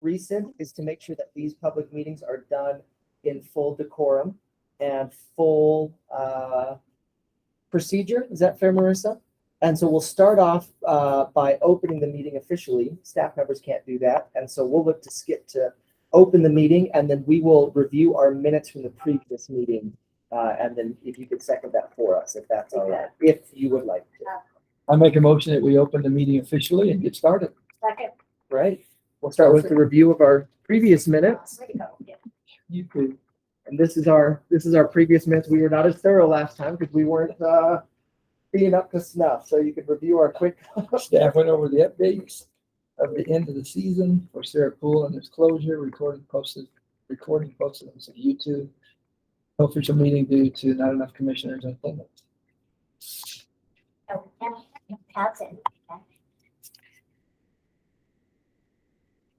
recent is to make sure that these public meetings are done in full decorum and full procedure. Is that fair, Marissa? And so we'll start off by opening the meeting officially. Staff members can't do that. And so we'll look to skip to open the meeting, and then we will review our minutes from the previous meeting. And then if you could second that for us, if that's all right, if you would like to. I make a motion that we open the meeting officially and get started. Second. Right. We'll start with the review of our previous minutes. Way to go. Yeah. You could. And this is our previous minutes. We were not as thorough last time because we weren't being up to snuff. So you could review our quick. Staff went over the updates of the end of the season for Sarah Poole and its closure, recording posted on YouTube. No official meeting due to not enough commissioners in attendance. Oh, that's it.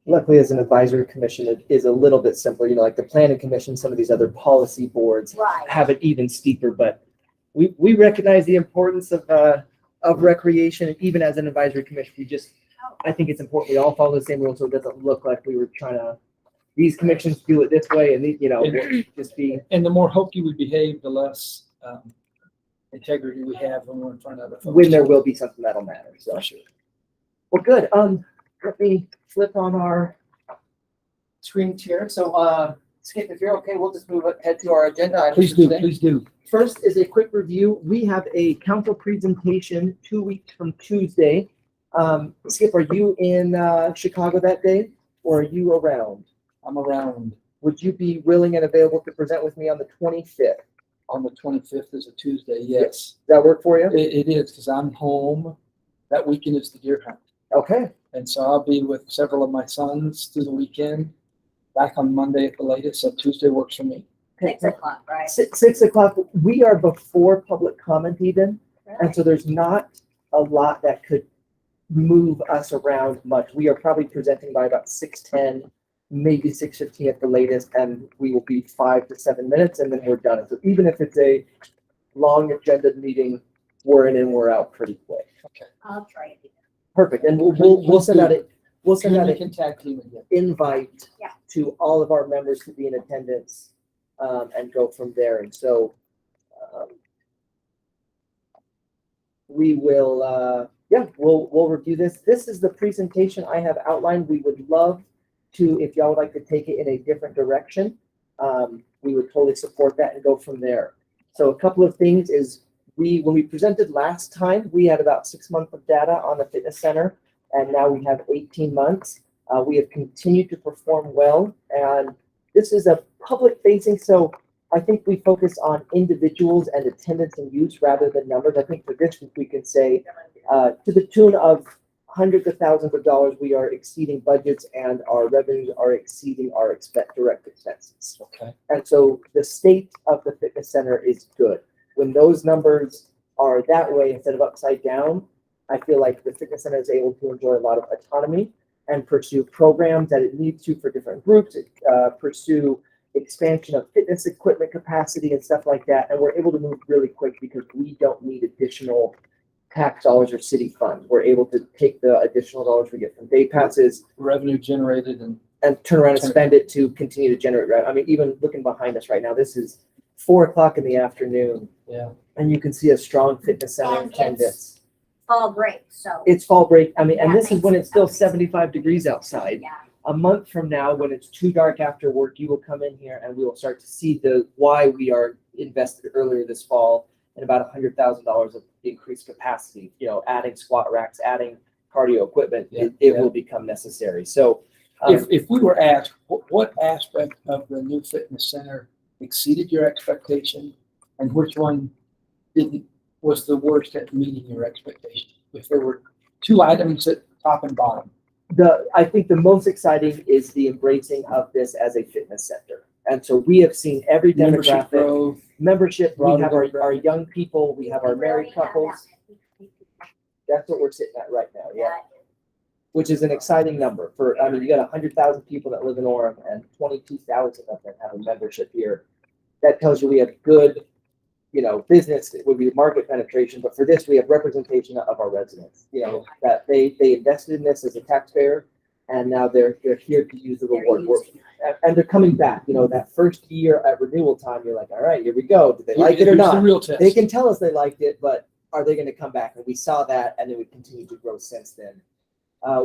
Luckily, as an advisory commission, it is a little bit simpler. You know, like the planning commission, some of these other policy boards Right. have it even steeper. But we recognize the importance of recreation, and even as an advisory commission, I think it's important we all follow the same rules so it doesn't look like we were trying to. These commissions do it this way, and we'll just be. And the more hokey we behave, the less integrity we have when we're in front of the folks. When there will be something that'll matter. So For sure. well, good. Let me flip on our screen here. So, Skip, if you're okay, we'll just move ahead to our agenda items Please for do, today. please do. First is a quick review. We have a council presentation 2 weeks from Tuesday. Skip, are you in Chicago that day, or are you around? I'm around Would you be willing and available to present with me on the 25th? on the 25th is a Tuesday, yes. Does that work for you? It is, because I'm home. That weekend is the deer hunt. Okay. And so I'll be with several of my sons through the weekend, back on Monday at the latest, so Tuesday works for me. 6 o'clock, right? 6 o'clock. We are before public comment even. And so there's not a lot that could move us around much. We are probably presenting by about 6:10, maybe 6:15 at the latest, and we will be 5 to 7 minutes, and then we're done. So even if it's a long agenda meeting, we're in and we're out pretty quick. Okay. I'll try it. Perfect. And we'll send out We an can tag team again. invite Yeah. to all of our members to be in attendance, and go from there. And so, we will, we'll review this. This is the presentation I have outlined. We would love to, if y'all would like to take it in a different direction, we would totally support that and go from there. So a couple of things is when we presented last time, we had about 6 months of data on the fitness center, and now we have 18 months. We have continued to perform well, and this is a public facing, so I think we focus on individuals and attendance and use rather than numbers. I think for this week we can say to the tune of hundreds of thousands of dollars, we are exceeding budgets and our revenues are exceeding our direct expenses. Okay. And so the state of the fitness center is good. When those numbers are that way instead of upside down, I feel like the fitness center is able to enjoy a lot of autonomy and pursue programs that it needs to for different groups, pursue expansion of fitness equipment capacity and stuff like that. And we're able to move really quick because we don't need additional tax dollars or city funds. We're able to take the additional dollars we get from day passes Revenue generated and and turn around and spend it to continue to generate revenue. I mean, even looking behind us right now, this is 4 o'clock in the afternoon, yeah. and you can see a strong fitness center And attendance. Fall break, so. It's fall break. I mean, and Yeah, this is when makes it's still sense. 75 degrees outside. Yeah. A month from now, when it's too dark after work, you will come in here and we will start to see why we are invested earlier this fall in about $100,000 of increased capacity. You know, adding squat racks, adding cardio equipment, Yeah, it yeah. will become necessary. So, If we were asked, what aspect of the new fitness center exceeded your expectation and which one was the worst at meeting your expectation? If there were 2 items at top and bottom. I think the most exciting is the embracing of this as a fitness center. And so we have seen every Membership demographic, growth, membership, we have our demographic. young people, we have our married couples. That's what we're sitting at right now, yeah. Which is an exciting number I mean, you got 100,000 people that live in Orem and 22,000 of them have a membership here. That tells you we have good, business. It would be market penetration, but for this, we have representation of our residents, that they invested in this as a taxpayer. and now they're here to use the They're reward. using it. And they're coming back. You know, that first year at renewal time, you're like, all right, here we go. Did they like it or Here's the not? real test. They can tell us they liked it, but are they going to come back? And we saw that, and then we continue to grow since then.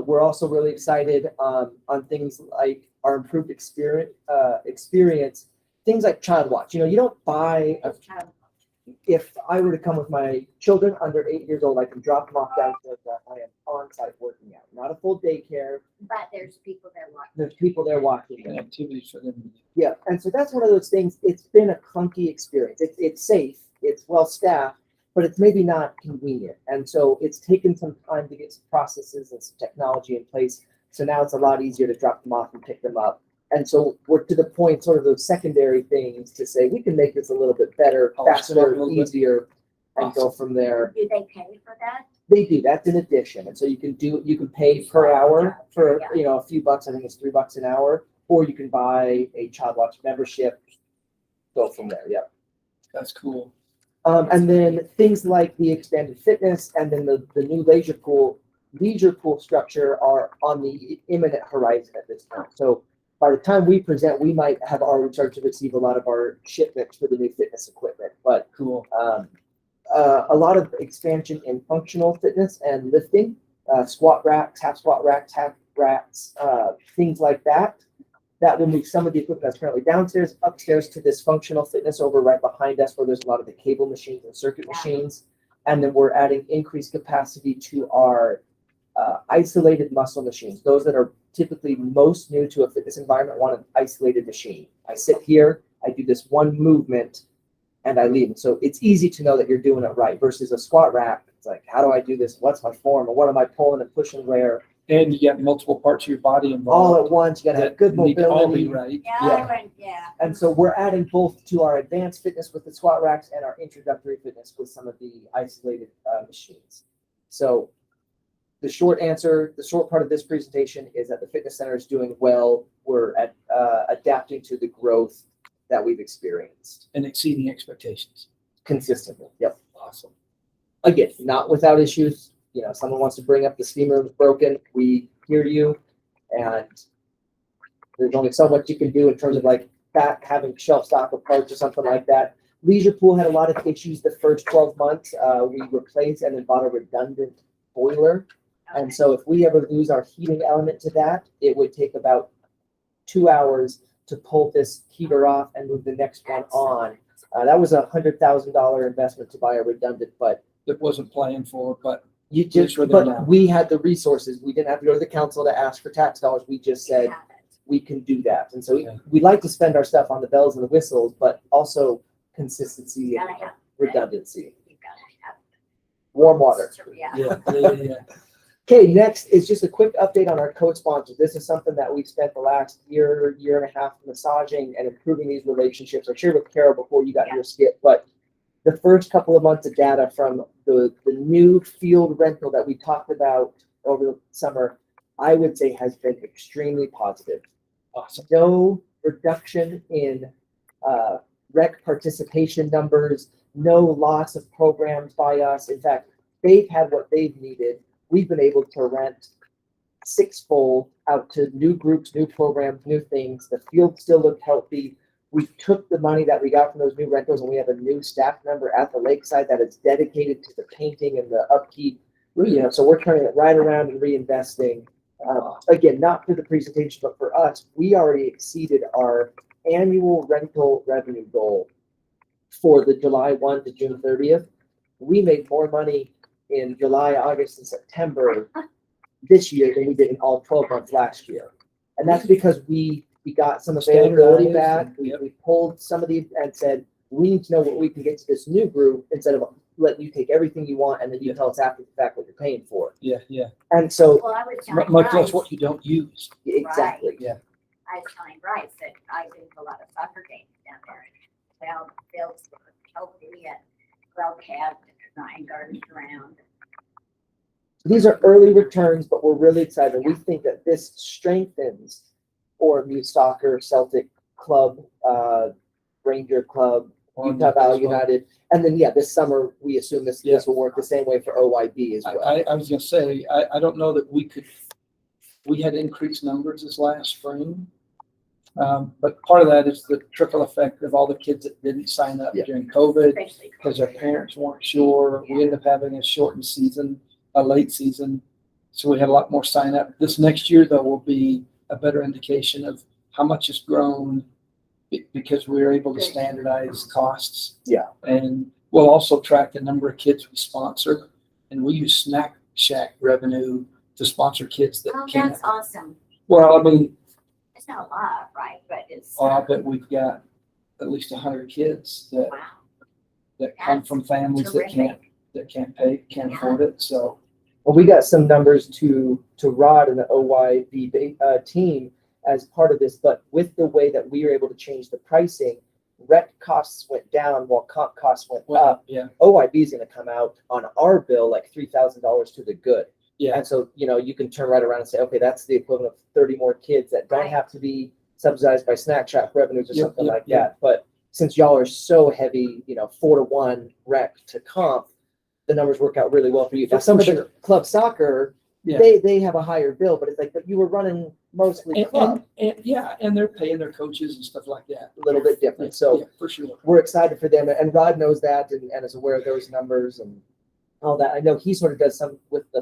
We're also really excited on things like our improved experience, things like Child Watch. You know, you don't buy a, It's child- if I were to come with my children under 8 years old, I can drop them off downstairs. I am on site working out, not a full daycare. But there's people there watching. There's people there watching. And activities for them. to do. Yeah, and so that's one of those things. It's been a clunky experience. It's safe, it's well staffed, but it's maybe not convenient. And so it's taken some time to get some processes and some technology in place. So now it's a lot easier to drop them off and pick them up. And so we're to the point, sort of those secondary things to say we can make this a little bit better, Polish it up a faster, little bit. easier, and go from there. Do they pay for that? They do. That's an addition. And so you can pay per hour for, you know, a few bucks. I think it's $3 an hour, or you can buy a Child Watch membership, go from there. Yep. That's cool. And then things like the expanded fitness and then the new leisure pool structure are on the imminent horizon at this point. So by the time we present, we might have already started to receive a lot of our shipments for the new fitness equipment. But Cool. a lot of expansion in functional fitness and lifting, squat racks, half racks, things like that. That will move some of the equipment that's currently downstairs, upstairs to this functional fitness over right behind us where there's a lot of the cable machines and circuit machines. And then we're adding increased capacity to our isolated muscle machines. Those that are typically most new to a fitness environment want an isolated machine. I sit here, I do this one movement, and I leave. So it's easy to know that you're doing it right versus a squat rack. It's like, how do I do this? What's my form? Or what am I pulling and pushing where? And you got multiple parts of your body All involved. at once, you gotta have that good need to all be mobility. right. Yeah. And so we're adding both to our advanced fitness with the squat racks and our introductory fitness with some of the isolated machines. So the short answer, the short part of this presentation is that the fitness center is doing well. We're adapting to the growth that we've experienced And exceeding expectations. consistently. Yep. Awesome. Again, not without issues. You know, someone wants to bring up the steamer was broken. We hear you, and there's only so much you can do in terms of like back having shelf stock of parts or something like that. Leisure pool had a lot of issues the first 12 months. We replaced and then bought a redundant boiler. And so if we ever lose our heating element to that, it would take about 2 hours to pull this heater off and move the next one on. That was $100,000 investment to buy a redundant, but That wasn't planned for, but you Which just, were there now. but we had the resources. We didn't have to go to the council to ask for tax dollars. We just said we can do that. And so Yeah. we like to spend our stuff on the bells and the whistles, but also consistency and Gotta have, redundancy. you gotta have. Warm water. Yeah. yeah. Okay, next is just a quick update on our co-sponsors. This is something that we spent the last year and a half massaging and improving these relationships. I shared with Carol before you got here, Skip, but the first couple of months of data from the new field rental that we talked about over the summer, I would say has been extremely positive. Awesome. No reduction in rec participation numbers, no loss of programs by us. In fact, they've had what they've needed. We've been able to rent sixfold out to new groups, new programs, new things. The field still looked healthy. We took the money that we got from those new rentals and we have a new staff member at the lakeside that is dedicated to the painting and the upkeep. You know, so we're turning it right around and reinvesting. Again, not for the presentation, but for us, we already exceeded our annual rental revenue goal for the July 1 to June 30th. We made more money in July, August, and September this year than we did in all 12 months last year. And that's because we got some availability back. We pulled some of these and said, we need to know what we can get to this new group instead of letting you take everything you want and then you tell us after the fact what you're paying for. Yeah. And so, Well, I was telling Much less Bryce, what you don't use. exactly. Yeah. I was telling Bryce that I do a lot of soccer games down there. Well, Bill's healthy and well kept, nine gardens around. These are early returns, but we're really excited. We think that this strengthens Orem Youth Soccer, Celtic Club, Ranger Club, Utah Valley United. And then, this summer, we assume this will work the same way for OYB as well. I was gonna say, I don't know that we could we had increased numbers this last spring. But part of that is the trickle effect of all the kids that didn't sign up Yeah. during COVID Especially because their parents weren't sure. We ended up having a shortened season, a late season. So we had a lot more sign up. This next year, though, will be a better indication of how much has grown because we were able to standardize costs. Yeah. And we'll also track the number of kids we sponsor. And we use Snack Shack revenue to sponsor kids that Oh, can't. that's awesome. Well, I mean, It's not a lot, right? But it's, I bet we've got at least 100 kids that wow. come from families that can't pay, can't afford it. So Well, we got some numbers to Rod and the OYB team as part of this, but with the way that we were able to change the pricing, rec costs went down while comp costs went up. yeah, OYB is going to come out on our bill like $3,000 to the good. yeah, And so, you can turn right around and say, okay, that's the equivalent of 30 more kids that don't Right. have to be subsidized by Snack Shack revenues or Yep, something yep, like yep. that. But since y'all are so heavy, 4-to-1 rec to comp, the numbers work out really well for you. Now, some of the Sure. club soccer, Yeah. they have a higher bill, but it's like, but you were running mostly club, and they're paying their coaches and stuff like that. a little bit different. So Yeah, for sure. we're excited for them, and Rod knows that and is aware of those numbers and all that. I know he sort of does some with the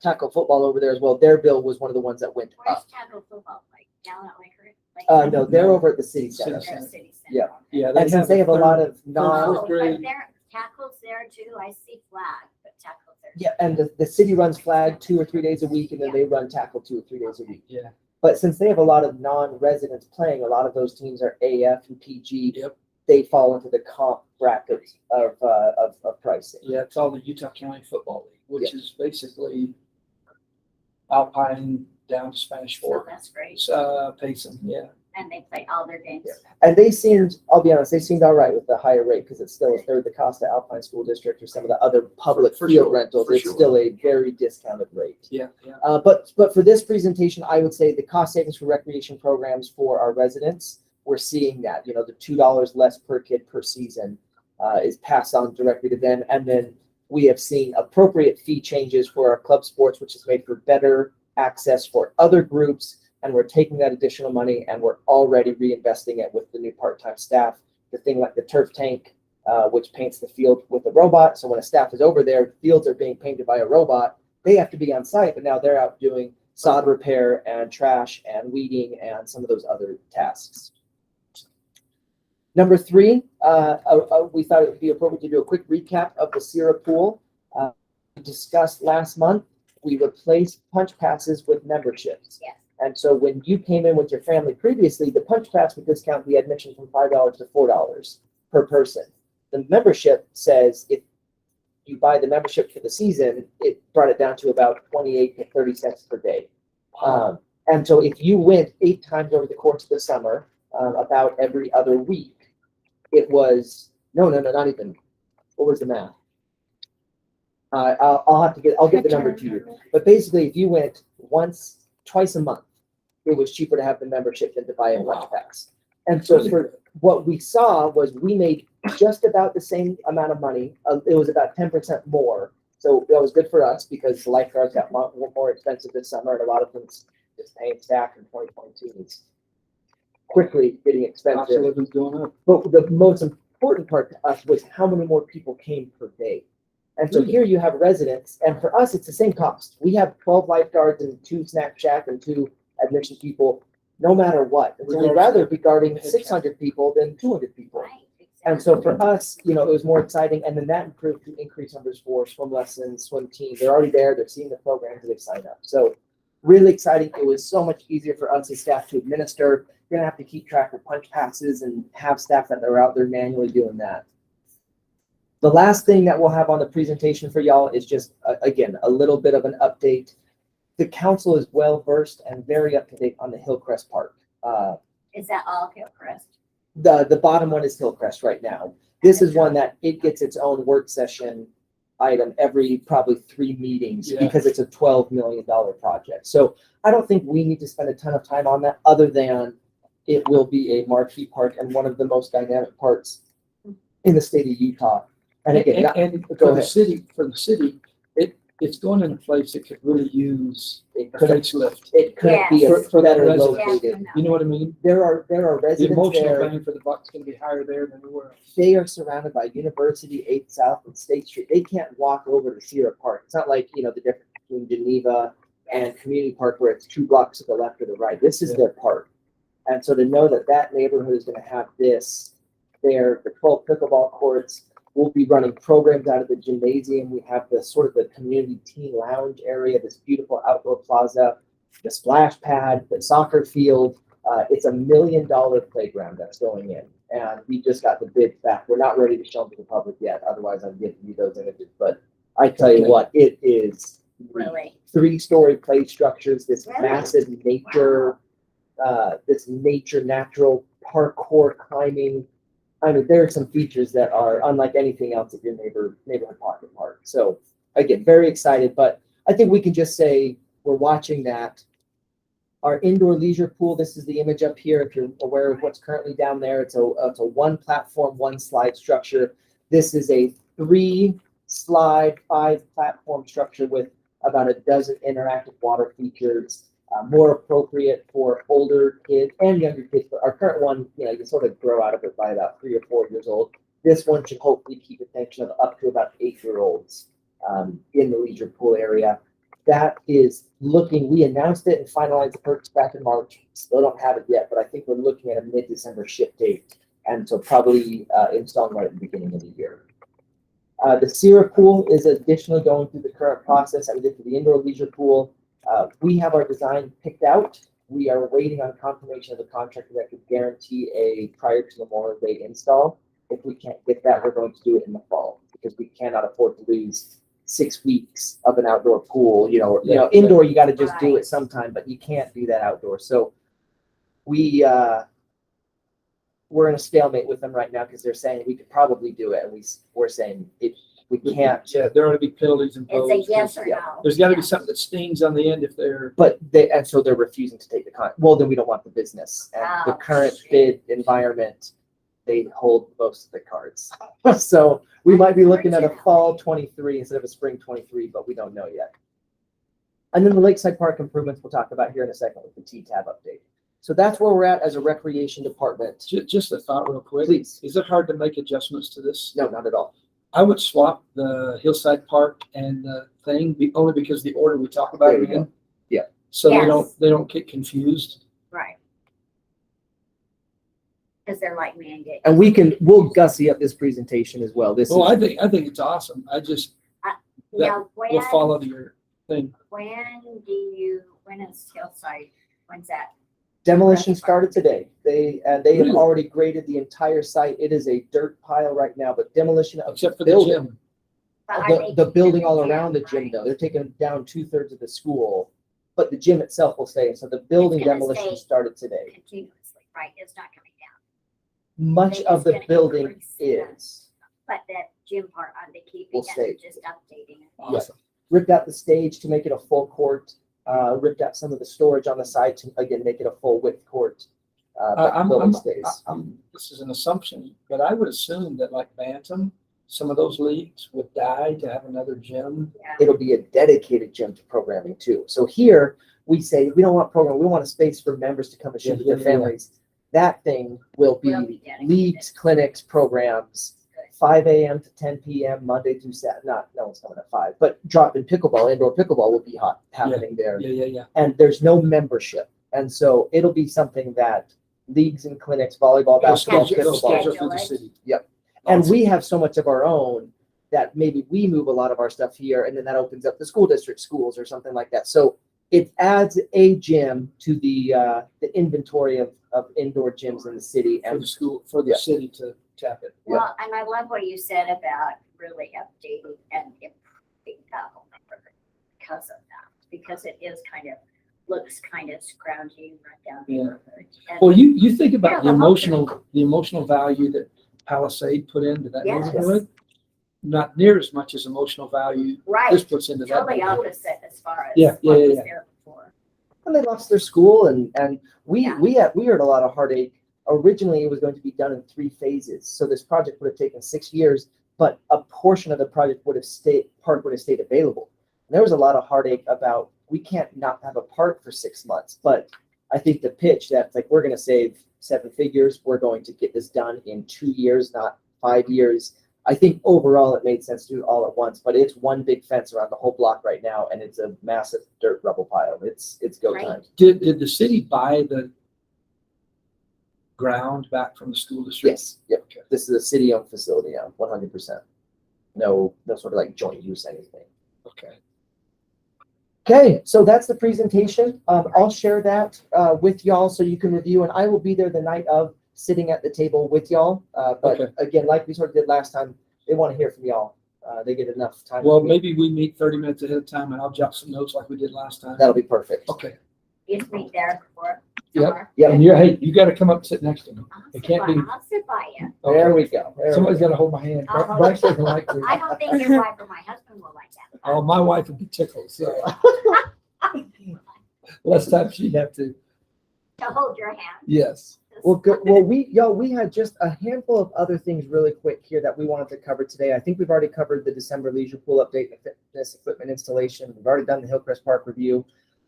tackle football over there as well. Their bill was one of the ones that went Where's up. tackle football? Like down at Laker? No, they're over at the city center. City They're city center. Yeah. Yeah, And since they have a lot of Oh, fourth but grade. there, tackles there too. I see flag, but tackles there. yeah, and the city runs flag 2 or 3 days a week, and then they run tackle 2 or 3 days a week. Yeah, But since they have a lot of non-residents playing, a lot of those teams are AF and PG. Yep. They fall into the comp bracket of pricing. yeah, it's all the Utah County Football League, which is basically Alpine down to Spanish So Fork. that's great. Payson, yeah. And they play all their games. Yeah. And they seemed, I'll be honest, they seemed all right with the higher rate because it's still a third the cost of Alpine School District or some of the other public For field sure, rentals. for It's sure. still a very discounted rate. Yeah, yeah. But for this presentation, I would say the cost savings for recreation programs for our residents, we're seeing that, the $2 less per kid per season is passed on directly to them. And then we have seen appropriate fee changes for our club sports, which is made for better access for other groups. And we're taking that additional money and we're already reinvesting it with the new part-time staff. The thing like the turf tank, which paints the field with a robot. So when a staff is over there, fields are being painted by a robot. They have to be on site, but now they're out doing sod repair and trash and weeding and some of those other tasks. Number 3, we thought it would be appropriate to do a quick recap of the Sierra pool. We discussed last month, we replaced punch passes with memberships. Yes. And so when you came in with your family previously, the punch pass would discount the admission from $5 to $4 per person. The membership says if you buy the membership for the season, it brought it down to about 28 to 30 cents per day. And so if you went 8 times over the course of the summer, about every other week, it was, no, not even, what was the math? I'll get the number to you. But basically, if you went twice a month, it was cheaper to have the membership than to buy a punch pass. And so for what we saw was we made just about the same amount of money. It was about 10% more. So that was good for us because the lifeguards got more expensive this summer, and a lot of them just paying staff in 2022 is quickly getting expensive. Absolutely going up. But the most important part to us was how many more people came per day. And so here you have residents, and for us, it's the same cost. We have 12 lifeguards and 2 snack shack and 2 admission people, no matter what. And so we'd rather be guarding 600 people than 200 people. Right. And so for us, it was more exciting. And then that improved to increase numbers for swim lessons, swim team. They're already there. They're seeing the programs, they've signed up. So really exciting. It was so much easier for us as staff to administer. You're going to have to keep track of punch passes and have staff that are out there manually doing that. The last thing that we'll have on the presentation for y'all is just, again, a little bit of an update. The council is well versed and very up to date on the Hillcrest Park. Is that all Hillcrest? The bottom one is Hillcrest right now. This is one that it gets its own work session item every probably 3 meetings because it's a $12 million project. So I don't think we need to spend a ton of time on that other than it will be a marquee park and one of the most dynamic parks in the state of Utah. And again, And go for ahead. the city, it's going in a place that could really use It a could, facelift. it could be Yes. For the better residents. located. Definitely. You know what I mean? There are The residents emotional there. bang for the buck's gonna be higher there than anywhere else. They are surrounded by University, 8th South, and State Street. They can't walk over to Sierra Park. It's not like, the difference between Geneva and Community Park where it's 2 blocks to the left or the right. This is Yeah. their park. And so to know that that neighborhood is going to have this, the 12 pickleball courts, we'll be running programs out of the gymnasium. We have the sort of the community teen lounge area, this beautiful outdoor plaza, the splash pad, the soccer field. It's $1 million playground that's going in. And we just got the bids back. We're not ready to show them to the public yet. Otherwise, I'd give you those images. But I tell you Okay. what, it is Really? 3-story play structures, this Really? massive nature, natural parkour climbing. I mean, there are some features that are unlike anything else at your neighborhood pocket park. So again, very excited, but I think we can just say we're watching that. Our indoor leisure pool, this is the image up here. If you're aware of what's currently down there, it's a 1 platform, 1 slide structure. This is a 3 slide, 5 platform structure with about a dozen interactive water features, more appropriate for older kids and younger kids. But our current one, you can sort of grow out of it by about 3 or 4 years old. This one should hopefully keep attention of up to about 8-year-olds in the leisure pool area. That is looking, we announced it and finalized the purchase back in March. Still don't have it yet, but I think we're looking at a mid-December ship date. And so probably installing right at the beginning of the year. The Sierra pool is additionally going through the current process that we did for the indoor leisure pool. We have our design picked out. We are waiting on confirmation of the contractor that could guarantee a prior to Memorial Day install. If we can't get that, we're going to do it in the fall because we cannot afford to lose 6 weeks of an outdoor pool. Indoor, you got to just do it sometime, but you can't do that outdoor. So we're in a stalemate with them right now because they're saying we could probably do it, and we're saying we can't. Yeah, there ought to be penalties imposed. It's a yes or yeah. no. There's gotta be Yeah. something that stings on the end if they're, But so they're refusing to take the well, then we don't want the business. And the Oh, current shit. bid environment, they hold most of the cards. So we might be looking at a fall 23 instead of a spring 23, but we don't know yet. And then the Lakeside Park improvements we'll talk about here in a second with the T-Tab update. So that's where we're at as a recreation department. just a thought real quick. Please. Is it hard to make adjustments to this? No, not at all. I would swap the Hillside Park and the thing, only because the order we talk about There it you go. in. Yeah. So Yes. they don't get confused. Right. Because they're like mandated. And we'll gussy up this presentation as well. Well, I think it's awesome. Now, We'll follow your thing. when is Hillside, when's that? Demolition started today. They have Really? already graded the entire site. It is a dirt pile right now, but demolition of Except for the the building. gym. But are The they building all keeping around the gym, gym right? though, they're taking down 2/3 of the school, but the gym itself will stay. So the building It's gonna demolition stay started today. Continuously, right? It's not coming down. Much They of just the gonna building increase the- is. But that gym part, are they keeping Will it stay. or just updating it? Awesome. Ripped out the stage to make it a full court, ripped out some of the storage on the side to, again, make it a full width court. But the building stays. This is an assumption, but I would assume that like Bantam, some of those leagues would die to have another gym. Yeah. It'll be a dedicated gym to programming too. So here we say, we don't want programming, we want a space for members to come and shoot with their Yeah. families. That thing will be Will be dedicated. leagues, clinics, programs, 5 a.m. to 10 p.m. Monday through Saturday. No one's coming at 5, but drop-in pickleball, indoor pickleball will be happening there. Yeah. And there's no membership. And so it'll be something that leagues and clinics, volleyball, They'll basketball, schedule- They'll schedule pickleball. through the Schedule city. Yep. And Awesome. we have so much of our own that maybe we move a lot of our stuff here and then that opens up the school district schools or something like that. So it adds a gym to the inventory of indoor gyms in the city. For And the school, for the Yeah. city to tap it. Yeah. Well, and I love what you said about really updating and improving the whole neighborhood because of that, because it is looks kind of scroungy, run down Yeah. neighborhood. And- Well, you think about Yeah, the the whole emotional value that Palisade put into that Yes. neighborhood. Not near as much as emotional value this Right, puts into that. totally neighborhood. opposite as far as Yeah, what yeah, was yeah. there before. they lost their school and we Yeah. heard a lot of heartache. Originally, it was going to be done in 3 phases. So this project would have taken 6 years, but a portion of the project would have stayed available. There was a lot of heartache about, we can't not have a park for 6 months, but I think the pitch that's like, we're gonna save 7 figures, we're going to get this done in 2 years, not 5 years. I think overall it made sense to do it all at once, but it's one big fence around the whole block right now, and it's a massive dirt rubble pile. It's go Right. time. Did the city buy the ground back from the school district? Yes, yep. Okay. This is a city-owned facility now, 100%. No sort of like joint use anything. Okay. Okay, so that's the presentation. I'll share that with y'all so you can review, and I will be there the night of, sitting at the table with y'all. But Okay. again, like we sort of did last time, they want to hear from y'all. They get enough time. Well, to meet. maybe we meet 30 minutes ahead of time and I'll jot some notes like we did last time. That'll be perfect. Okay. Just meet there before. Yep. tomorrow. Yeah, And hey, you got to come up and sit next to me. I'll It sit can't by- be. I'll sit by you. there we go. There we Somebody's go. got to hold my hand. I'll hold Bryce it. doesn't like to. I don't think your wife or my husband will like that. Oh, my wife would be tickled. So last time she'd have to. To hold your hand. Yes. Well, good. Well, we had just a handful of other things really quick here that we wanted to cover today. I think we've already covered the December leisure pool update, the fitness equipment installation. We've already done the Hillcrest Park review.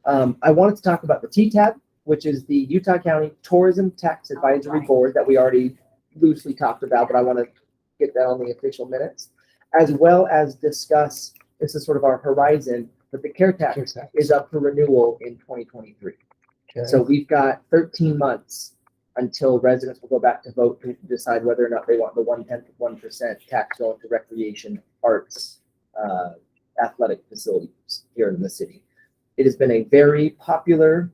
I wanted to talk about the TTAB, which is the Utah County Tourism Tax Advisory right. Board that we already loosely talked about, but I want to get that on the official minutes, as well as discuss, this is sort of our horizon, but the CARE tax is up for renewal in 2023. Okay. So we've got 13 months until residents will go back to vote to decide whether or not they want the 0.1% tax going to recreation, arts, athletic facilities here in the city. It has been a very popular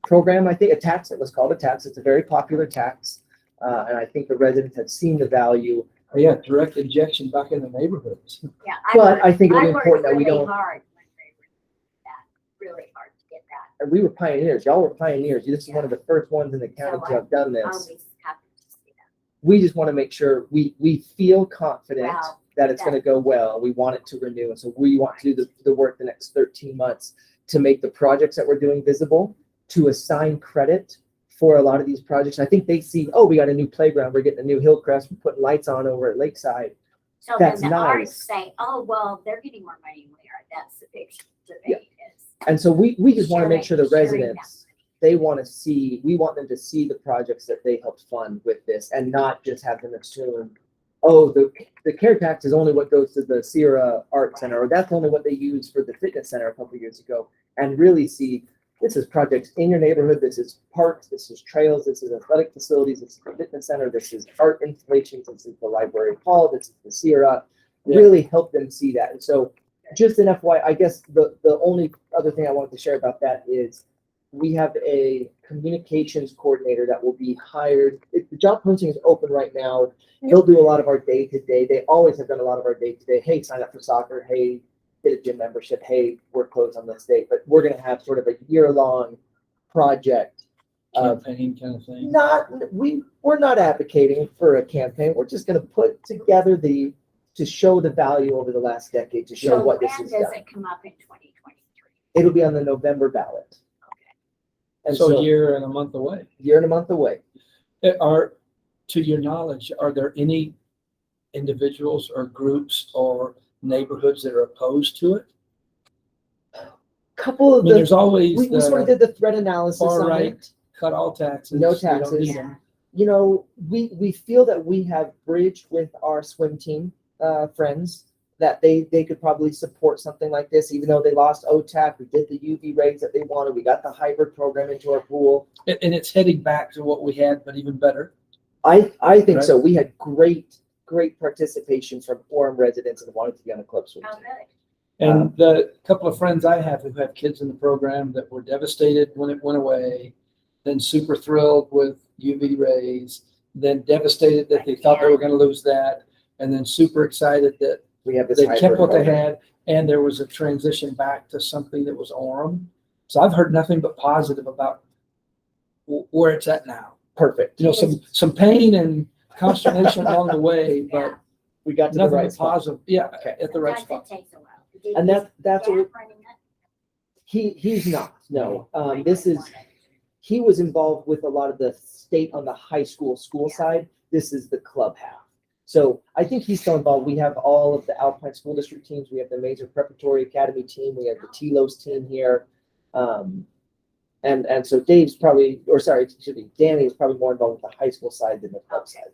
program. I think a tax, it was called a tax. It's a very popular tax. And I think the residents have seen the value. Oh, yeah, direct injection back in the neighborhoods. Yeah. But I think I it's worked important that we really don't, hard when they were doing that, really hard to get that. and we were pioneers. Y'all were pioneers. This is one of the first ones in the county to have done this. Always happy to see that. We just want to make sure we feel confident Wow. that it's going to go well. We want it to renew. And so we want to do the work the next 13 months to make the projects that we're doing visible, to assign credit for a lot of these projects. I think they see, oh, we got a new playground. We're getting a new Hillcrest. We're putting lights on over at Lakeside. So then That's the nice. arts say, oh, well, they're getting more money than we are. That's the big debate is. And so we just want to make sure the sharing that residents, money. they want to see, we want them to see the projects that they helped fund with this and not just have them assume, oh, the CARE tax is only what goes to the Sierra Art Center, or that's only what they use for the fitness center a couple of years ago, and really see, this is projects in your neighborhood, this is parks, this is trails, this is athletic facilities, this is the fitness center, this is art installations, this is the library hall, this is the Sierra, really help them see that. And so just an FYI, I guess the only other thing I wanted to share about that is we have a communications coordinator that will be hired. The job posting is open right now. He'll do a lot of our day-to-day. They always have done a lot of our day-to-day. Hey, sign up for soccer. Hey, get a gym membership. Hey, we're closed on this date. But we're going to have sort of a year-long project. Campaign kind of thing. We're not advocating for a campaign. We're just going to put together to show the value over the last decade, to show So what this when has does done. it come up in 2023? It'll be on the November ballot. And So so a year and a month away. year and a month away. To your knowledge, are there any individuals or groups or neighborhoods that are opposed to it? Couple I of mean, there's the, always we sort of the did the threat analysis far on right. it. cut all taxes. No we don't taxes. need Yeah. them. You know, we feel that we have bridged with our swim team friends, that they could probably support something like this, even though they lost OTAC. We did the UV rates that they wanted. We got the hybrid program into our pool. And it's heading back to what we had, but even better. I think Right. so. We had great participation from Orem residents and wanted to be on the club swim Oh, team. good. And the couple of friends I have who have kids in the program that were devastated when it went away, then super thrilled with UV rays, then devastated that they thought they were going to lose that, and then super excited that We have this they hybrid kept what they program. had, and there was a transition back to something that was Orem. So I've heard nothing but positive about where it's at now. Perfect. You know, some pain and consternation along the way, but We got to the nothing right but spot. positive. Yeah, Okay. at the right Sometimes spot. it takes a while. Did And his that's what dad running it? he's not. No. Might This is, want it. he was involved with a lot of the state on the high school Yeah. side. This is the club half. So I think he's still involved. We have all of the Alpine School District teams. We have the Major Preparatory Academy team. We have the TLOS team here. And so Dave's probably, or sorry, excuse me, Danny is probably more involved with the high school side than the club side.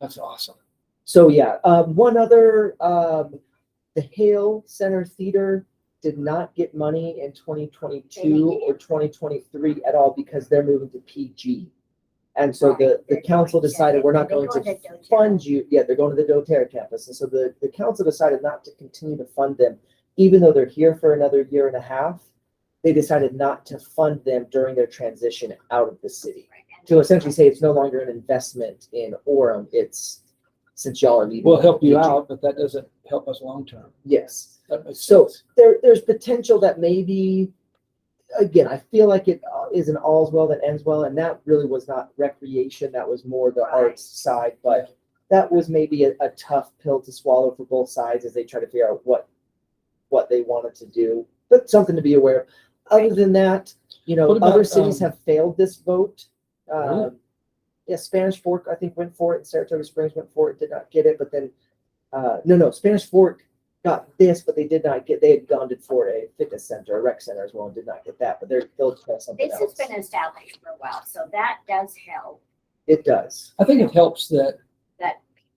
That's awesome. So yeah, one other, the Hale Center Theater did not get money in 2022 or 2023 at all because they're moving to PG. And so the council decided we're not going to fund you. Yeah, they're going to the doTERRA campus. And so the council decided not to continue to fund them, even though they're here for another year and a half. They decided not to fund them during their transition out of the city, to essentially say it's no longer an investment in Orem. It's, since y'all are leaving. We'll help you out, but that doesn't help us long-term. Yes. That makes So sense. there's potential that maybe, again, I feel like it is an all's well that ends well, and that really was not recreation. That was more the arts side, but that was maybe a tough pill to swallow for both sides as they try to figure out what they wanted to do, but something to be aware of. Other than that, you know, What about, other cities have failed this vote. Really? Yeah, Spanish Fork, I think, went for it, and Saratoga Springs went for it, did not get it, but then, no, Spanish Fork got this, but they had gone to for a fitness center, a rec center as well, and did not get that, but they'll try something This else. has been established for a while, so that does help. It does. I think it helps that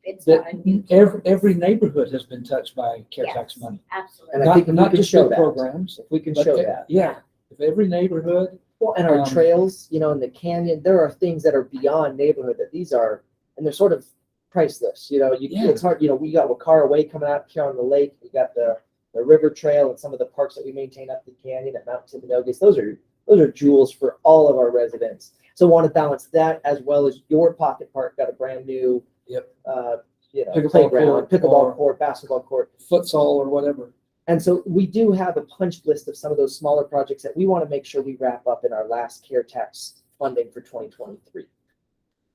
It's not a new. every neighborhood has been touched by care tax Yes, money. absolutely. And I think if we Not can just show good that. programs. If we can but show that. Yeah, if every neighborhood, Well, and our Um, trails, you know, in the canyon, there are things that are beyond neighborhood that these are, and they're sort of priceless. You know, Yeah. it's hard. You know, we got Wacara Way coming out here on the lake. We got the river trail and some of the parks that we maintain up the canyon at Mount Timpanogos. Those are jewels for all of our residents. So want to balance that as well as your pocket park got a brand new, Yep. Playground, Pickleball court pickleball court, basketball court. futsal or whatever. And so we do have a punch list of some of those smaller projects that we want to make sure we wrap up in our last care tax funding for 2023.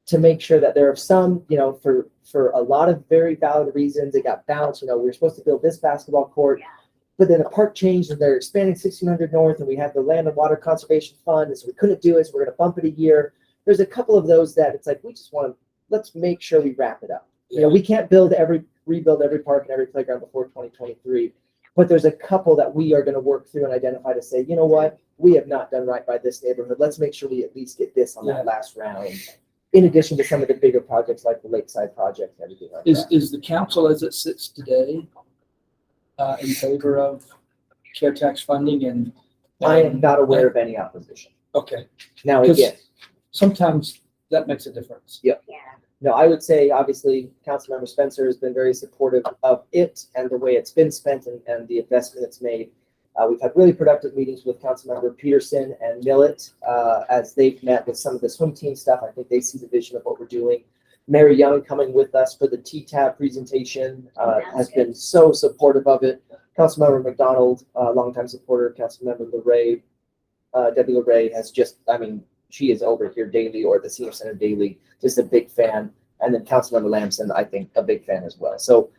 To make sure that there are some, you know, for a lot of very valid reasons, it got bounced. You know, we were supposed to build this basketball court, but then the park changed and they're expanding 1600 North and we have the Land and Water Conservation Fund. And so we couldn't do it. So we're going to bump it a year. There's a couple of those that it's like, we just want to, let's make sure we wrap it up. You know, we can't rebuild every park and every playground before 2023. But there's a couple that we are going to work through and identify to say, you know what, we have not done right by this neighborhood. Let's make sure we at least get this on that last round. In addition to some of the bigger projects like the Lakeside project and everything like that. Is the council as it sits today in favor of care tax funding? And I am not aware of any opposition. Okay, Now, Because- again, sometimes that makes a difference. Yeah, no, I would say obviously Councilmember Spencer has been very supportive of it and the way it's been spent and the investment it's made. We've had really productive meetings with Councilmember Peterson and Millett as they've met with some of the swim team stuff. I think they see the vision of what we're doing. Mary Young coming with us for the TTAB presentation has been so supportive of it. Councilmember McDonald, longtime supporter, Councilmember LeRae, Debbie LeRae has just, I mean, she is over here daily or the Senior Center daily, just a big fan. And then Councilmember Lamson, I think, a big fan as well. So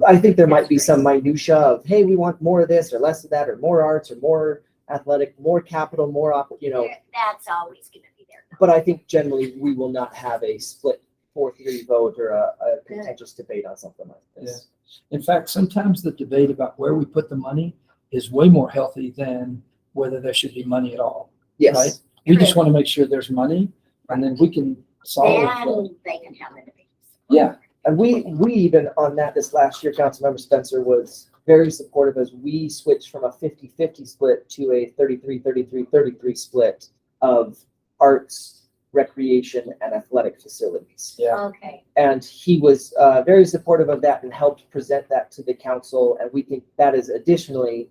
I think there might be some minutia of, hey, we want more of this or less of that, or more arts or more athletic, more capital, more, you know. that's always gonna be there. But I think generally we will not have a split 4-3 vote or a contentious debate on something like this. In fact, sometimes the debate about where we put the money is way more healthy than whether there should be money at all. Yes. Right? We just want to make sure there's money and then we can solve Then they can have the debates. Yeah. And we even on that this last year, Councilmember Spencer was very supportive as we switched from a 50-50 split to a 33-33-33 split of arts, recreation, and athletic facilities. Yeah. Okay, And he was very supportive of that and helped present that to the council. And we think that is additionally,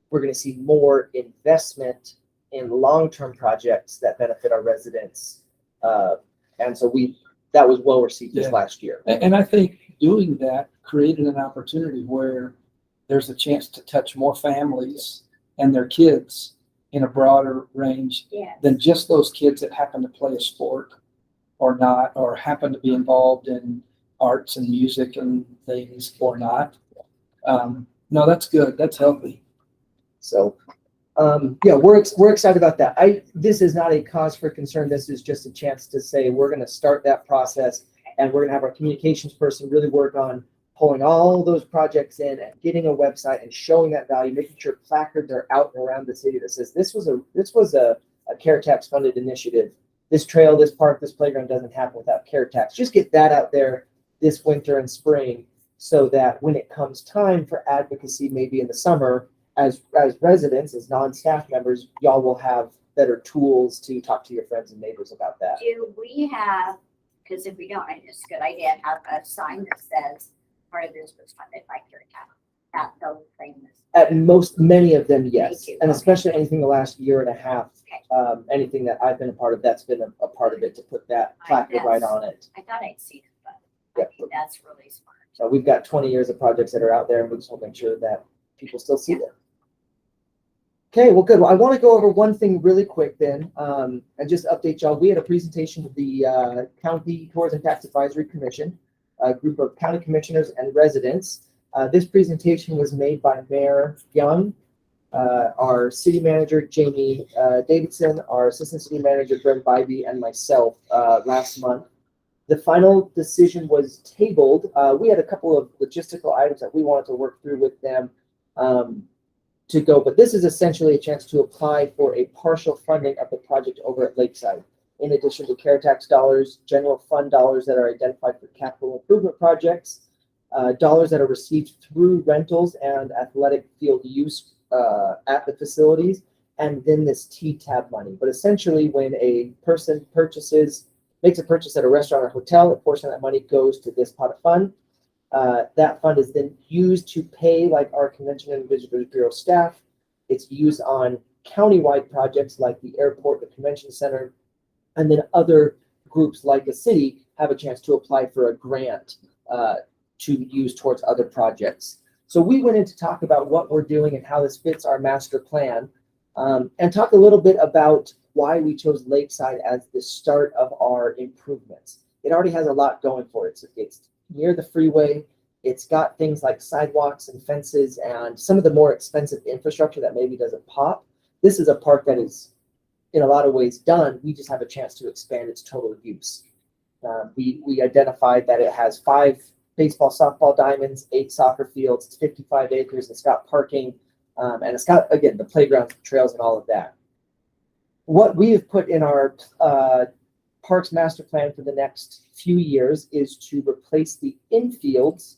we're going to see more investment in long-term projects that benefit our residents. And so that was well received this last year. And I think doing that created an opportunity where there's a chance to touch more families and their kids in a broader range yeah. than just those kids that happen to play a sport or not, or happen to be involved in arts and music and things or not. No, that's good. That's healthy. So, yeah, we're excited about that. This is not a cause for concern. This is just a chance to say we're going to start that process. And we're gonna have our communications person really work on pulling all those projects in and getting a website and showing that value, making sure placards are out and around the city that says this was a care tax funded initiative. This trail, this park, this playground doesn't happen without care tax. Just get that out there this winter and spring so that when it comes time for advocacy, maybe in the summer, as residents, as non-staff members, y'all will have better tools to talk to your friends and neighbors about that. Do we have, because if we don't, I think it's a good idea to have a sign that says part of this was funded by Care Tax at those things. At many of them, yes, Thank you. and Okay. especially anything the last year and a half. Okay. Anything that I've been a part of, that's been a part of it to put that placard right on it. I thought I'd seen it, but I Yeah. think that's really smart. So we've got 20 years of projects that are out there, and we just want to make sure that people still see them. Okay, well, good. Well, I want to go over one thing really quick then, and just update y'all. We had a presentation with the County Tourism Tax Advisory Commission, a group of county commissioners and residents. This presentation was made by Mayor Young, our city manager, Jamie Davidson, our assistant city manager, Brent Bybee, and myself last month. The final decision was tabled. We had a couple of logistical items that we wanted to work through with them to go, but this is essentially a chance to apply for a partial funding of the project over at Lakeside. In addition to care tax dollars, general fund dollars that are identified for capital improvement projects, dollars that are received through rentals and athletic field use at the facilities, and then this T-tab money. But essentially, when a person makes a purchase at a restaurant or hotel, a portion of that money goes to this pot of fund. That fund is then used to pay like our Convention and Visitors Bureau staff. It's used on countywide projects like the airport, the convention center, and then other groups like the city have a chance to apply for a grant to use towards other projects. So we went in to talk about what we're doing and how this fits our master plan, and talk a little bit about why we chose Lakeside as the start of our improvements. It already has a lot going for it. It's near the freeway. It's got things like sidewalks and fences and some of the more expensive infrastructure that maybe doesn't pop. This is a park that is in a lot of ways done. We just have a chance to expand its total use. We identified that it has 5 baseball, softball diamonds, 8 soccer fields, it's 55 acres, it's got parking, and it's got, again, the playgrounds, trails, and all of that. What we have put in our Parks Master Plan for the next few years is to replace the infields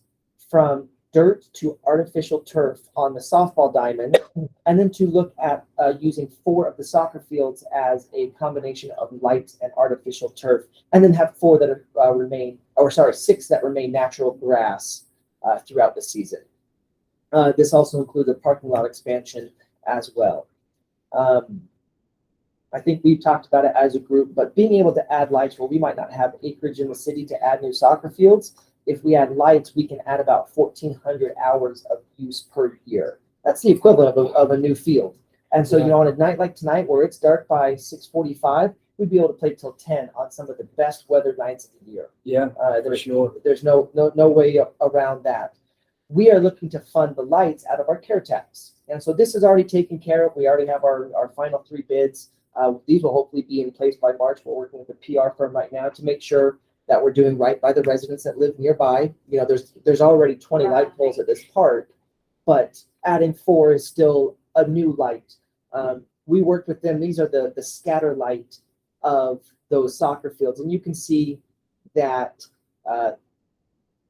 from dirt to artificial turf on the softball diamond, and then to look at using 4 of the soccer fields as a combination of light and artificial turf, and then have 4 that 6 that remain natural grass throughout the season. This also includes a parking lot expansion as well. I think we've talked about it as a group, but being able to add lights where we might not have acreage in the city to add new soccer fields, if we add lights, we can add about 1,400 hours of use per year. That's the equivalent of a new field. And so, on a night like tonight where it's dark by 6:45, we'd be able to play till 10 on some of the best weather nights of the year. Yeah, for sure. There's no way around that. We are looking to fund the lights out of our care tax. And so this is already taken care of. We already have our final 3 bids. These will hopefully be in place by March. We're working with a PR firm right now to make sure that we're doing right by the residents that live nearby. There's already 20 light poles at this park, but adding 4 is still a new light. We worked with them. These are the scatter light of those soccer fields. And you can see that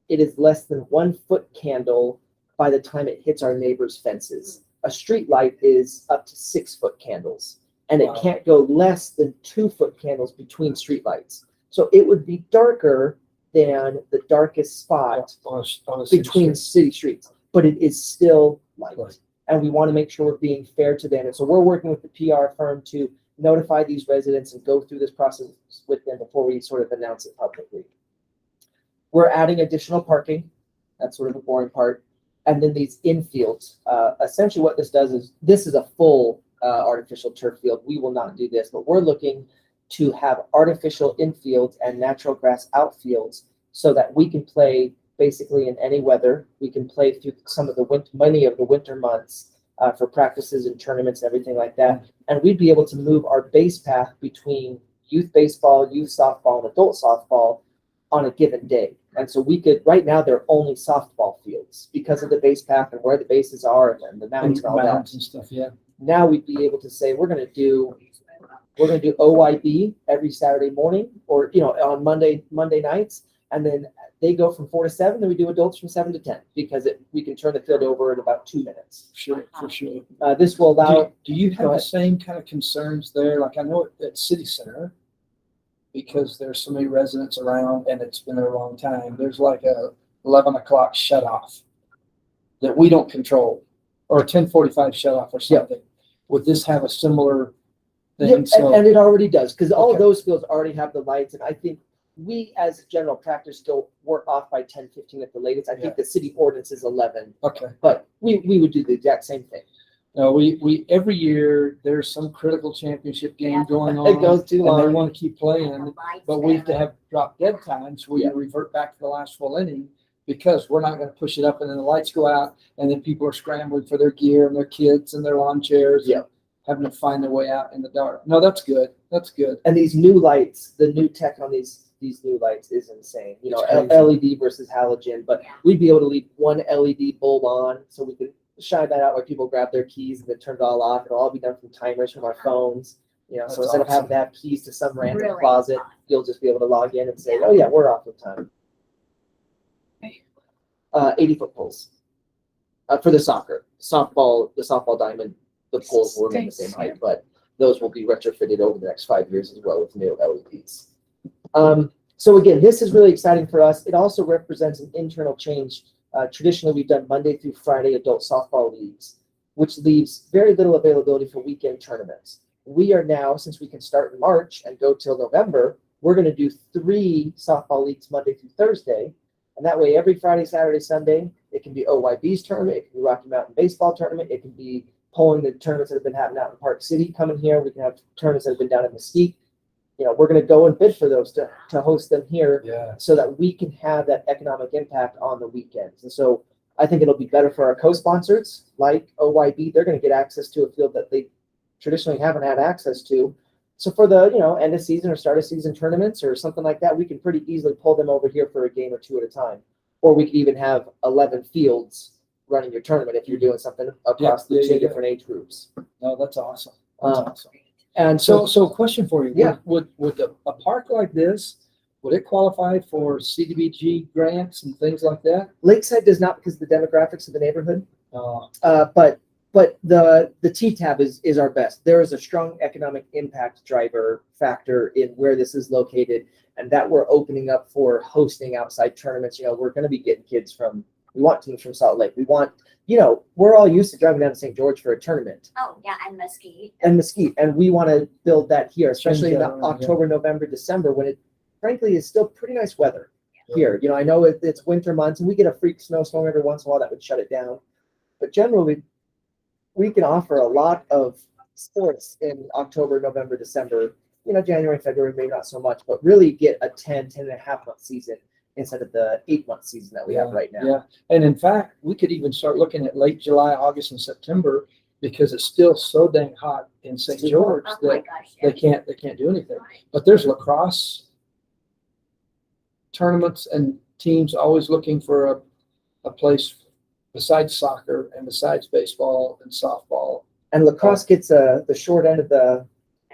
it is less than 1 foot candle by the time it hits our neighbors' fences. A street light is up to 6 foot candles, and it can't go less than 2 foot candles between street lights. So it would be darker than the darkest spot between city streets, but it is still light. Right. And we want to make sure we're being fair to them. And so we're working with the PR firm to notify these residents and go through this process with them before we sort of announce it publicly. We're adding additional parking. That's sort of the boring part. And then these infields. Essentially what this does is, this is a full artificial turf field. We will not do this, but we're looking to have artificial infields and natural grass outfields so that we can play basically in any weather. We can play through some of the many of the winter months for practices and tournaments, everything like that. And we'd be able to move our base path between youth baseball, youth softball, and adult softball on a given day. And so we could, right now, they're only softball fields because of the base path and where the bases are and the mountains and all that. Mountains and stuff, yeah. Now we'd be able to say, we're gonna do OYB every Saturday morning, or, on Monday nights. And then they go from 4 to 7, then we do adults from 7 to 10, because we can turn the field over in about 2 minutes. Sure, for sure. This will allow. Do you Go have the ahead. same kind of concerns there? Like I know at City Center, because there's so many residents around and it's been there a long time, there's like a 11 o'clock shut off that we don't control, or a 10:45 shut off or something. Would this have a similar thing? Yeah, So, and it already does, because all of Okay. those fields already have the lights, and I think we, as general practice, still work off by 10:15 at the latest. I Yeah. think the city ordinance is 11, okay. but we would do the exact same thing. No, we every year there's some critical championship game Yeah. going on. It goes too and they long. want to keep playing, but we have to have drop dead times where Yeah. you revert back to the last full inning, because we're not going to push it up and then the lights go out and then people are scrambling for their gear and their kids and their lawn chairs. Yeah. And having to find their way out in the dark. No, that's good. That's good. And these new lights, the new tech on these new lights is insane. It's crazy. LED versus halogen, but we'd be able to leave one LED bulb on, so we could shine that out while people grab their keys and then turn it all off. It'll all be done from timers from our phones. So That's instead of having awesome. to have keys to some random Really closet, fun. you'll just be able to log in and say, oh yeah, we're off of time. 80-foot poles. For the softball diamond, the poles will remain the same height, but those will be retrofitted over the next 5 years as well with new LEDs. So again, this is really exciting for us. It also represents an internal change. Traditionally, we've done Monday through Friday adult softball leagues, which leaves very little availability for weekend tournaments. We are now, since we can start in March and go till November, we're going to do 3 softball leagues Monday through Thursday. And that way, every Friday, Saturday, Sunday, it can be OYB's tournament, it can be Rocky Mountain Baseball tournament, it can be pulling the tournaments that have been happening out in Park City coming here. We can have tournaments that have been down in Mesquite. We're going to go and bid for those to host them here, Yeah. so that we can have that economic impact on the weekends. And so I think it'll be better for our co-sponsors like OYB. They're going to get access to a field that they traditionally haven't had access to. So for the, end of season or start of season tournaments or something like that, we can pretty easily pull them over here for a game or 2 at a time. Or we could even have 11 fields running your tournament if you're doing something across the 2 different age groups. No, that's awesome. That's awesome. And So question for you. Yeah. Would a park like this, would it qualify for CDBG grants and things like that? Lakeside does not, because of the demographics of the neighborhood. Uh, But the T-tab is our best. There is a strong economic impact driver factor in where this is located, and that we're opening up for hosting outside tournaments. We're going to be getting we want teams from Salt Lake. We want, we're all used to driving down to St. George for a tournament Oh, yeah, and Mesquite. and Mesquite, and we want to build that here, especially in the Change that around, yeah. October, November, December, when it frankly is still pretty nice weather here. I know it's winter months and we get a freak snowstorm every once in a while that would shut it down, but generally we can offer a lot of sports in October, November, December. January, February, maybe not so much, but really get a 10 and a half month season instead of the 8-month season that we have right now. Yeah. And in fact, we could even start looking at late July, August, and September, because it's still so dang hot in St. George Oh, my that gosh. they can't do anything. But there's lacrosse tournaments and teams always looking for a place besides soccer and besides baseball and softball. And lacrosse gets the short end of the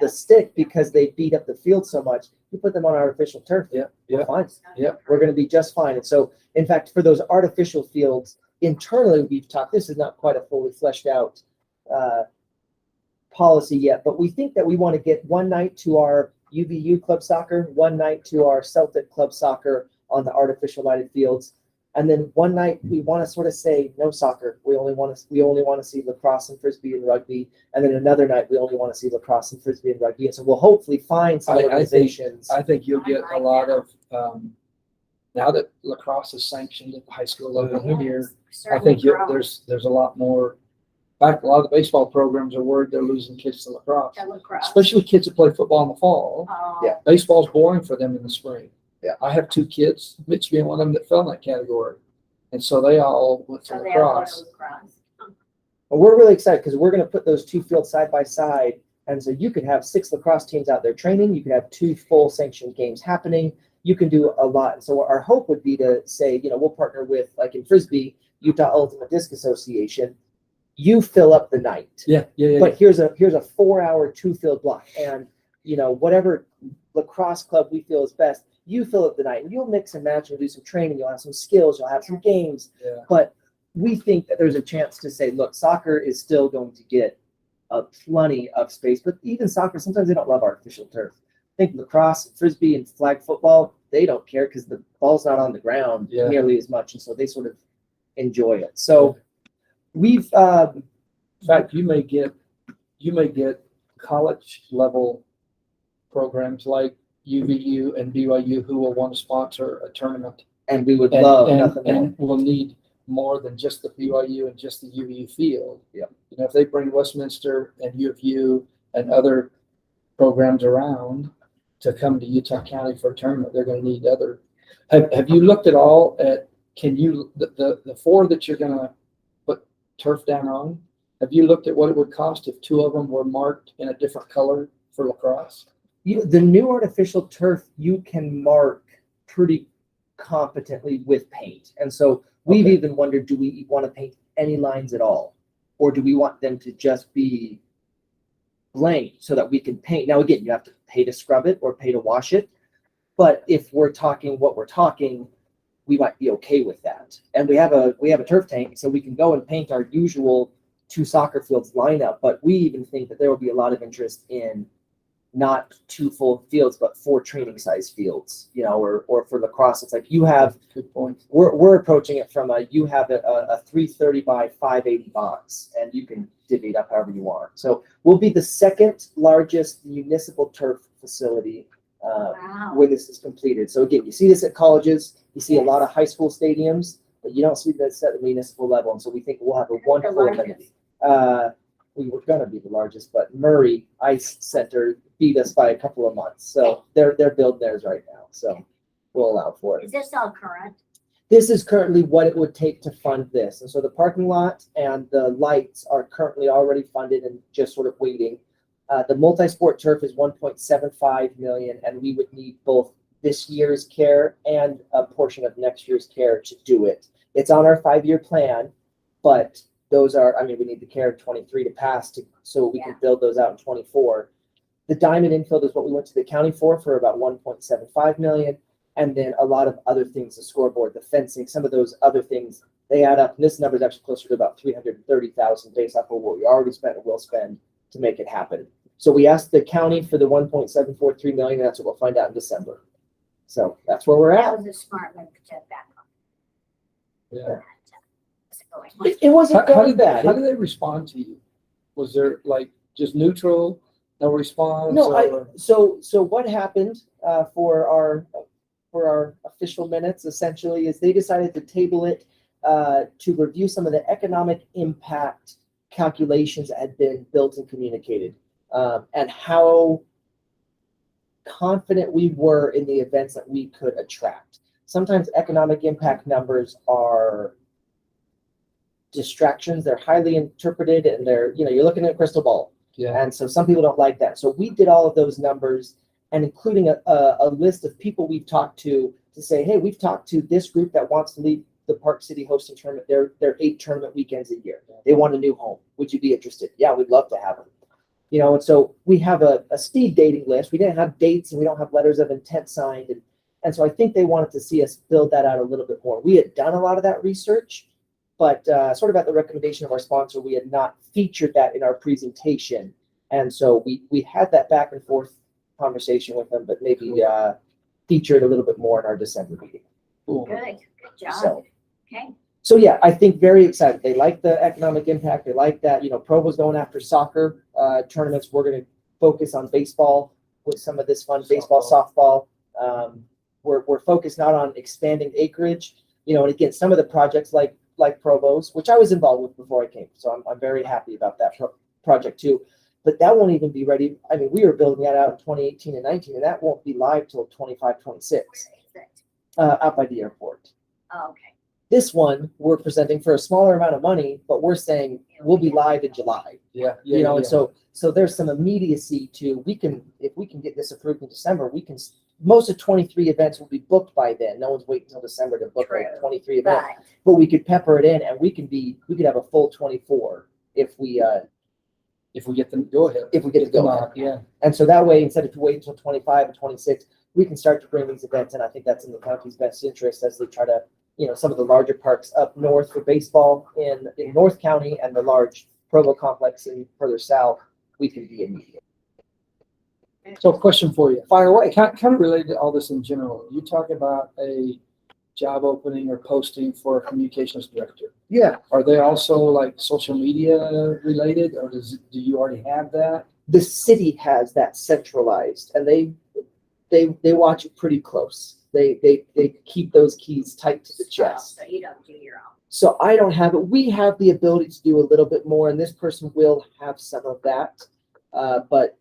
stick because they beat up the field so much. You put them on artificial turf. Yeah, We're yeah. fine. Yeah. We're going to be just fine. And so, in fact, for those artificial fields, internally we've talked, this is not quite a fully fleshed out policy yet, but we think that we want to get one night to our UVU club soccer, one night to our Celtic club soccer on the artificial lighted fields. And then one night we want to sort of say no soccer. We only want to see lacrosse and frisbee and rugby. And then another night we only want to see lacrosse and frisbee and rugby. And so we'll hopefully find some organizations. I think you'll get a lot of, now that lacrosse is sanctioned at the high school level Yes, here, I certainly think grown. there's a lot more. In fact, a lot of the baseball programs are worried they're losing kids to lacrosse, The lacrosse. especially kids that play football in the fall. Oh, Yeah. Baseball's boring for them in the spring. Yeah. I have 2 kids, Mitch being one of them, that fell in that category. And so they all went to So they all go to lacrosse. lacrosse. But we're really excited because we're going to put those 2 fields side by side. And so you could have 6 lacrosse teams out there training. You could have 2 full sanctioned games happening. you can do a lot. And so our hope would be to say, we'll partner with, like in Frisbee, Utah Ultimate Disc Association. You fill up the night. Yeah. But here's a 4-hour 2-field block. And, whatever lacrosse club we feel is best, you fill up the night. And you'll mix and match and do some training. You'll have some skills. You'll have some games. Yeah. But we think that there's a chance to say, look, soccer is still going to get plenty of space. But even soccer, sometimes they don't love artificial turf. I think lacrosse, Frisbee, and flag football, they don't care because the ball's not on the ground nearly as much. And so they sort of enjoy it. So we've, in fact, you may get college level programs like UVU and BYU who will want to sponsor a tournament. and we would love nothing more. And will need more than just the BYU and just the UVU field. Yeah. If they bring Westminster and U of U and other programs around to come to Utah County for a tournament, they're going to need other. Have you looked at all at, the 4 that you're going to put turf down on, have you looked at what it would cost if 2 of them were marked in a different color for lacrosse? The new artificial turf, you can mark pretty competently with paint. And so we've even wondered, do we want to paint any lines at all? Or do we want them to just be blank so that we can paint? Now, again, you have to pay to scrub it or pay to wash it. But if we're talking what we're talking, we might be okay with that. And we have a turf tank, so we can go and paint our usual 2 soccer fields lineup. But we even think that there will be a lot of interest in not 2 full fields, but 4 training size fields, or for lacrosse. It's like you have, Good point. we're approaching it from you have a 330 by 580 box, and you can divvy it up however you want. So we'll be the 2nd largest municipal turf facility Wow. when this is completed. So again, you see this at colleges, you see a lot of high school stadiums, but you don't see this at the municipal level. And so we think we'll have a wonderful amenity. We were going to be the largest, but Murray Ice Center beat us by a couple of months. So they're building theirs right now. So we'll allow for it. Is this all current? This is currently what it would take to fund this. And so the parking lot and the lights are currently already funded and just sort of waiting. The multi-sport turf is 1.75 million, and we would need both this year's care and a portion of next year's care to do it. It's on our 5-year plan, but those are, we need the care of 23 to pass so we can build those out in 24. The diamond infield is what we went to the county for about 1.75 million. And then a lot of other things, the scoreboard, the fencing, some of those other things, they add up. And this number is actually closer to about 330,000 based off of what we already spent and will spend to make it happen. So we asked the county for the 1.743 million. And that's what we'll find out in December. So that's where we're That at. was a smart move to back on. Yeah. It wasn't How going did bad. they respond to you? Was there just neutral, no response? No, so what happened for our official minutes essentially is they decided to table it to review some of the economic impact calculations that had been built and communicated, and how confident we were in the events that we could attract. Sometimes economic impact numbers are distractions. They're highly interpreted, and you're looking at a crystal ball. Yeah. And so some people don't like that. So we did all of those numbers, and including a list of people we've talked to say, hey, we've talked to this group that wants to lead the Park City hosting tournament. They're 8 tournament weekends a year. They want a new home. Would you be interested? Yeah, we'd love to have them. And so we have a speed dating list. We didn't have dates, and we don't have letters of intent signed. And so I think they wanted to see us build that out a little bit more. We had done a lot of that research, but sort of at the recommendation of our sponsor, we had not featured that in our presentation. And so we had that back and forth conversation with them, but maybe feature it a little bit more in our December meeting. Cool. Good job. So, Okay. so yeah, I think very excited. They like the economic impact. They like that, Provo's going after soccer tournaments. We're going to focus on baseball with some of this fun baseball, softball. We're focused not on expanding acreage, and again, some of the projects like Provo's, which I was involved with before I came. So I'm very happy about that project too. But that won't even be ready. We were building that out in 2018 and 19, and that won't be live till 25, 26, Where is it? out by the airport. Oh, okay. This one, we're presenting for a smaller amount of money, but we're saying we'll be live in July. Yeah. And so there's some immediacy to, if we can get this approved in December, we can most of 23 events will be booked by then. No one's waiting until December to book True. like 23 events. But But we could pepper it in, and we could have a full 24 if we get them, go ahead. if we get to go. Yeah. And so that way, instead of waiting until 25 and 26, we can start to bring these events in. I think that's in the county's best interest as they try to, some of the larger parks up north for baseball in North County and the large Provo complex in further south, we can be immediate. So question for you. Fire away. Kind of related to all this in general. You talk about a job opening or posting for a communications director. Yeah. Are they also like social media related, or do you already have that? The city has that centralized, and they watch it pretty close. They keep those keys tight to the chest. So you don't do your own. So I don't have it. We have the ability to do a little bit more, and this person will have some of that. But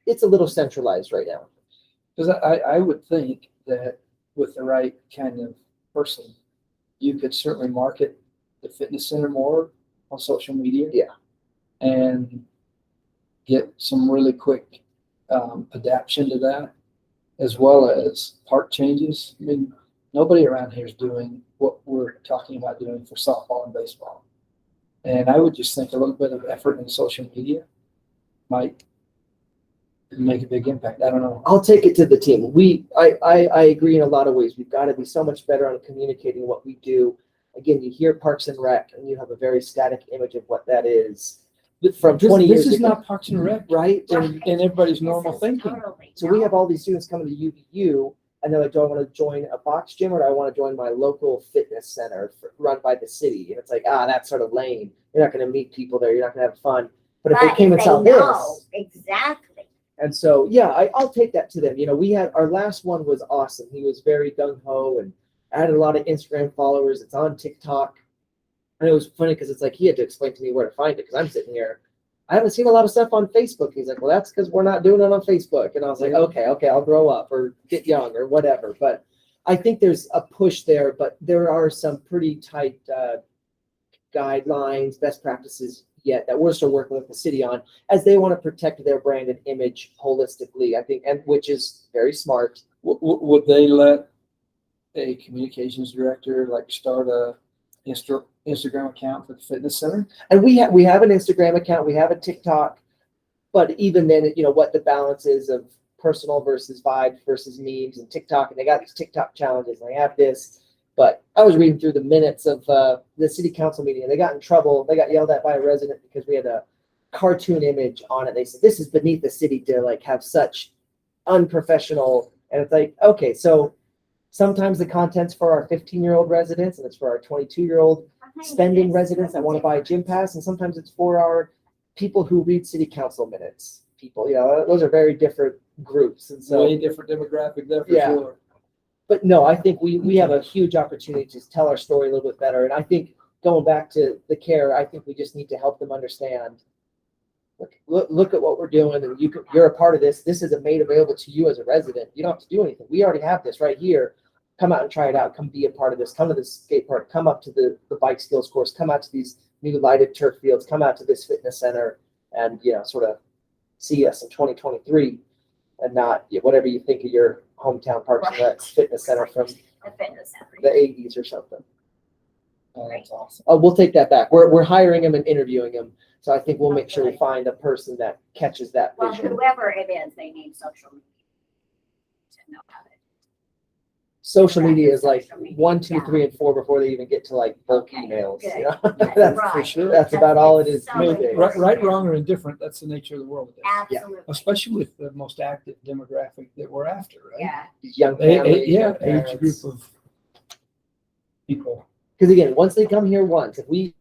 it's a little centralized right now. Because I would think that with the right kind of person, you could certainly market the fitness center more on social media. Yeah. And get some really quick adaptation to that, as well as park changes. I mean, nobody around here is doing what we're talking about doing for softball and baseball. And I would just think a little bit of effort in social media might make a big impact. I don't know. I'll take it to the team. I agree in a lot of ways. We've got to be so much better on communicating what we do. Again, you hear Parks and Rec, and you have a very static image of what that is. From 20 years This is ago, not Parks and Rec, right? in everybody's normal This is thinking. totally So we not. have all these students coming to UVU, and they're like, do I want to join a box gym or do I want to join my local fitness center run by the city? And it's like, that's sort of lame. You're not going to meet people there. You're not going to have fun. But if they came and saw know this, exactly. and so, I'll take that to them. We had our last one was awesome. He was very gung ho and added a lot of Instagram followers. It's on TikTok. And it was funny because it's like he had to explain to me where to find it because I'm sitting here. I haven't seen a lot of stuff on Facebook. He's like, well, that's because we're not doing it on Facebook. And I was like, okay, I'll grow up or get young or whatever. But I think there's a push there, but there are some pretty tight guidelines, best practices yet that we're still working with the city on as they want to protect their brand and image holistically, I think, and which is very smart. Would they let a communications director like start a Instagram account for the fitness center? And we have an Instagram account, we have a TikTok, but even then, what the balance is of personal versus vibes versus memes and TikTok, and they got these TikTok challenges, and they have this. But I was reading through the minutes of the city council meeting, and they got in trouble. They got yelled at by a resident because we had a cartoon image on it. They said, this is beneath the city to like have such unprofessional. And it's like, okay, so sometimes the content's for our 15-year-old residents, and it's for our 22-year-old spending residents that want to buy a gym pass, and sometimes it's for our people who read city council minutes. People, those are very different groups, and so Way different demographic there for Yeah. sure. But no, I think we have a huge opportunity to tell our story a little bit better. And I think going back to the care, I think we just need to help them understand. Look at what we're doing, and you're a part of this. This is made available to you as a resident. You don't have to do anything. We already have this right here. Come out and try it out. Come be a part of this. Come to the skate park. Come up to the bike skills course. Come out to these new lighted turf fields. Come out to this fitness center, and sort of see us in 2023, and not whatever you think of your hometown Parks and Rec fitness center from The fitness center. the 80s or something. Oh, that's awesome. Oh, we'll take that back. We're hiring him and interviewing him. So I think we'll make sure we find a person that catches that Well, vision. whoever it is, they need social media to know how to. Social media is like Social media, 1, 2, yeah. 3, and 4 before they even get to like bulk Okay, emails. good. That's, That's for right. sure. that's about all it is So these I mean, days. right, wrong, or indifferent, that's the nature of the world today. Absolutely. Especially with the most active demographic that we're after, right? Yeah. These young families, young Age parents. group of people. Because again, once they come here once, if we